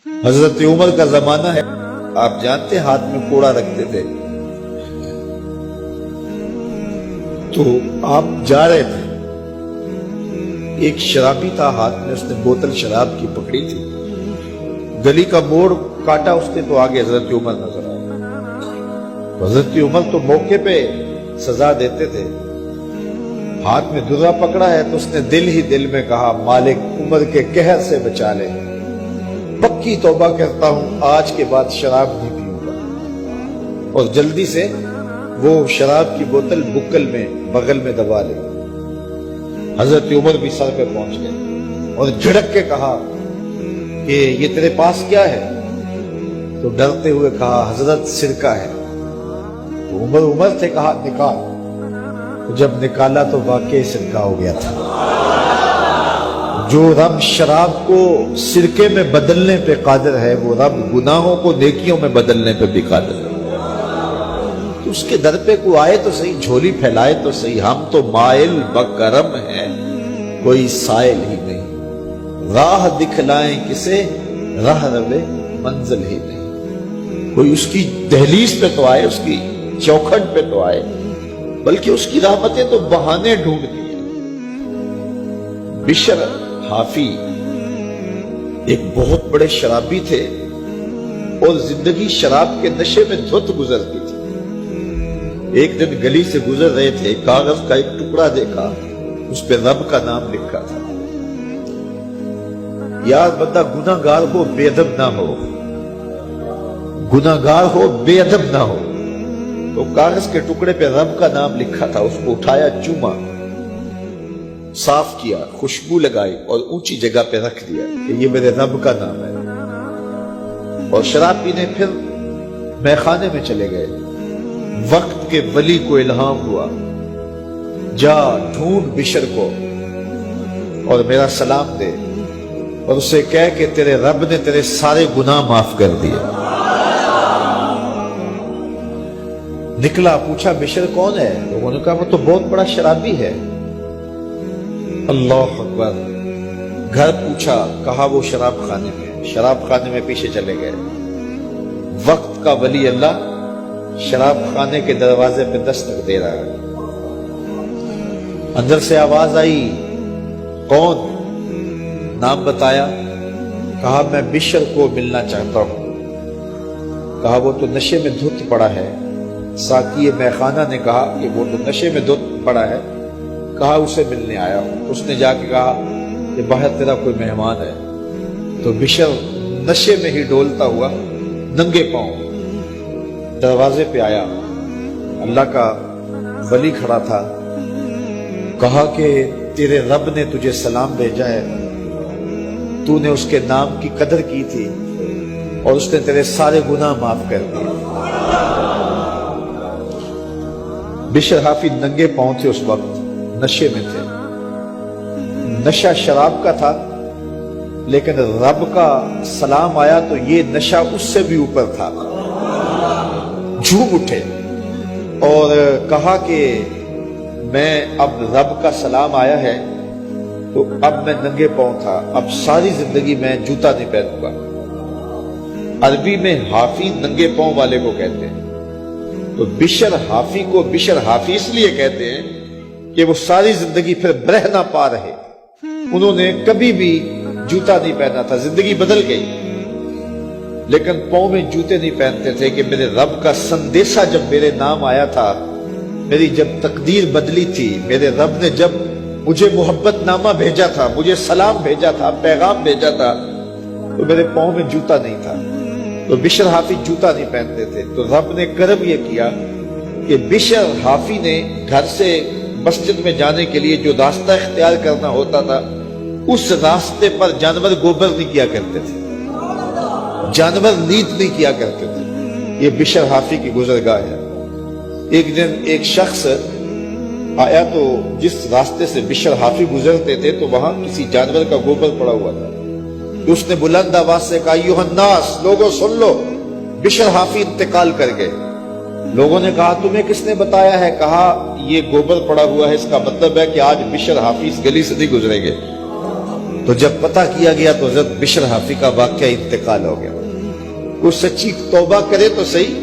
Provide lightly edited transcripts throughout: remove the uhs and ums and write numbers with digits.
حضرت عمر کا زمانہ ہے، آپ جانتے ہاتھ میں کوڑا رکھتے تھے، تو آپ جا رہے تھے، ایک شرابی تھا، ہاتھ میں اس نے بوتل شراب کی پکڑی تھی، گلی کا موڑ کاٹا اس نے تو آگے حضرت عمر نظر آئے۔ حضرت عمر تو موقع پہ سزا دیتے تھے، ہاتھ میں درہ پکڑا ہے تو اس نے دل ہی دل میں کہا مالک عمر کے قہر سے بچا لے، پکی توبہ کرتا ہوں آج کے بعد شراب نہیں پیوں گا، اور جلدی سے وہ شراب کی بوتل بکل میں بغل میں دبا لے۔ حضرت عمر بھی سر پہ پہنچ گئے اور جھڑک کے کہا کہ یہ تیرے پاس کیا ہے؟ تو ڈرتے ہوئے کہا حضرت سرکہ ہے۔ تو عمر سے کہا نکال، تو جب نکالا تو واقعی سرکہ ہو گیا تھا۔ جو رب شراب کو سرکے میں بدلنے پہ قادر ہے، وہ رب گناہوں کو نیکیوں میں بدلنے پہ بھی قادر ہے۔ تو اس کے در پہ کوئی آئے تو صحیح، جھولی پھیلائے تو صحیح، ہم تو مائل بکرم ہیں، کوئی سائل ہی نہیں، راہ دکھلائیں کسے راہ روے منزل ہی نہیں۔ کوئی اس کی دہلیز پہ تو آئے، اس کی چوکھٹ پہ تو آئے، بلکہ اس کی رحمتیں تو بہانے ڈھونڈتی ہیں۔ بشر حافی ایک بہت بڑے شرابی تھے اور زندگی شراب کے نشے میں دھت گزرتی تھی۔ ایک دن گلی سے گزر رہے تھے، کاغذ کا ایک ٹکڑا دیکھا، اس پہ رب کا نام لکھا تھا۔ یار بندہ گناہ گار ہو بے ادب نہ ہو، گناہ گار ہو بے ادب نہ ہو۔ تو کاغذ کے ٹکڑے پہ رب کا نام لکھا تھا، اس کو اٹھایا، چوما، صاف کیا، خوشبو لگائی اور اونچی جگہ پہ رکھ دیا کہ یہ میرے رب کا نام ہے، اور شراب پینے پھر میخانے میں چلے گئے۔ وقت کے ولی کو الہام ہوا، جا ڈھونڈ بشر کو اور میرا سلام دے اور اسے کہہ کہ تیرے رب نے تیرے سارے گناہ معاف کر دیے۔ نکلا، پوچھا بشر کون ہے؟ لوگوں نے کہا وہ تو بہت بڑا شرابی ہے۔ اللہ اکبر۔ گھر پوچھا، کہا وہ شراب خانے میں۔ شراب خانے میں پیچھے چلے گئے۔ وقت کا ولی اللہ شراب خانے کے دروازے پہ دستک دے رہا ہے۔ اندر سے آواز آئی، کون؟ نام بتایا، کہا میں بشر کو ملنا چاہتا ہوں۔ کہا وہ تو نشے میں دھت پڑا ہے۔ ساقی میخانہ نے کہا کہ وہ تو نشے میں دھت پڑا ہے، کہا اسے ملنے آیا ہوں۔ اس نے جا کے کہا کہ باہر تیرا کوئی مہمان ہے۔ تو بشر نشے میں ہی ڈولتا ہوا ننگے پاؤں دروازے پہ آیا۔ اللہ کا ولی کھڑا تھا، کہا کہ تیرے رب نے تجھے سلام بھیجا ہے، تو نے اس کے نام کی قدر کی تھی اور اس نے تیرے سارے گناہ معاف کر دیے۔ بشر حافی ننگے پاؤں تھے، اس وقت نشے میں تھے۔ نشہ شراب کا تھا، لیکن رب کا سلام آیا تو یہ نشہ اس سے بھی اوپر تھا۔ جھوم اٹھے اور کہا کہ میں اب رب کا سلام آیا ہے تو اب میں ننگے پاؤں تھا، اب ساری زندگی میں جوتا نہیں پہنوں گا۔ عربی میں حافی ننگے پاؤں والے کو کہتے ہیں، تو بشر حافی کو بشر حافی اس لیے کہتے ہیں کہ وہ ساری زندگی پھر برہنہ پا رہے، انہوں نے کبھی بھی جوتا نہیں پہنا تھا، زندگی بدل گئی، لیکن پاؤں میں جوتے نہیں پہنتے تھے کہ میرے رب کا سندیشہ جب میرے نام آیا تھا، میری جب تقدیر بدلی تھی، میرے رب نے جب مجھے محبت نامہ بھیجا تھا، مجھے سلام بھیجا تھا، پیغام بھیجا تھا، تو میرے پاؤں میں جوتا نہیں تھا۔ تو بشر حافی جوتا نہیں پہنتے تھے، تو رب نے کرم یہ کیا کہ بشر حافی نے گھر سے مسجد میں جانے کے لیے جو راستہ اختیار کرنا ہوتا تھا، اس راستے پر جانور گوبر نہیں کیا کرتے تھے، جانور نیت نہیں کیا کرتے تھے۔ یہ بشر حافی کی گزرگاہ ہے۔ ایک دن ایک شخص آیا تو جس راستے سے بشر حافی گزرتے تھے تو وہاں کسی جانور کا گوبر پڑا ہوا تھا، تو اس نے بلند آواز سے کہا ایھا الناس، لوگوں سن لو، بشر حافی انتقال کر گئے۔ لوگوں نے کہا تمہیں کس نے بتایا ہے؟ کہا یہ گوبر پڑا ہوا ہے، اس کا مطلب ہے کہ آج بشر حافی اس گلی سے نہیں گزریں گے۔ تو جب پتہ کیا گیا تو حضرت بشر حافی کا واقعہ انتقال ہو گیا. کوئی سچی توبہ کرے تو صحیح,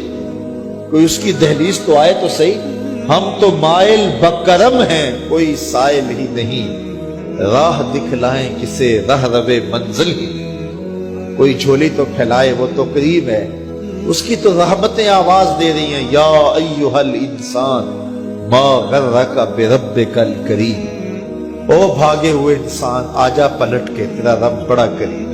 کوئی اس کی دہلیز تو آئے تو صحیح. ہم تو مائل بکرم ہیں, کوئی سائل ہی نہیں, راہ دکھلائیں کسے رہ روے منزل ہی. کوئی جھولی تو پھیلائے وہ تو قریب ہے, اس کی تو رحمتیں آواز دے رہی ہیں, یا ایھا الانسان ما غرک بربک الکریم. او بھاگے ہوئے انسان, آجا پلٹ کے, تیرا رب بڑا کریم.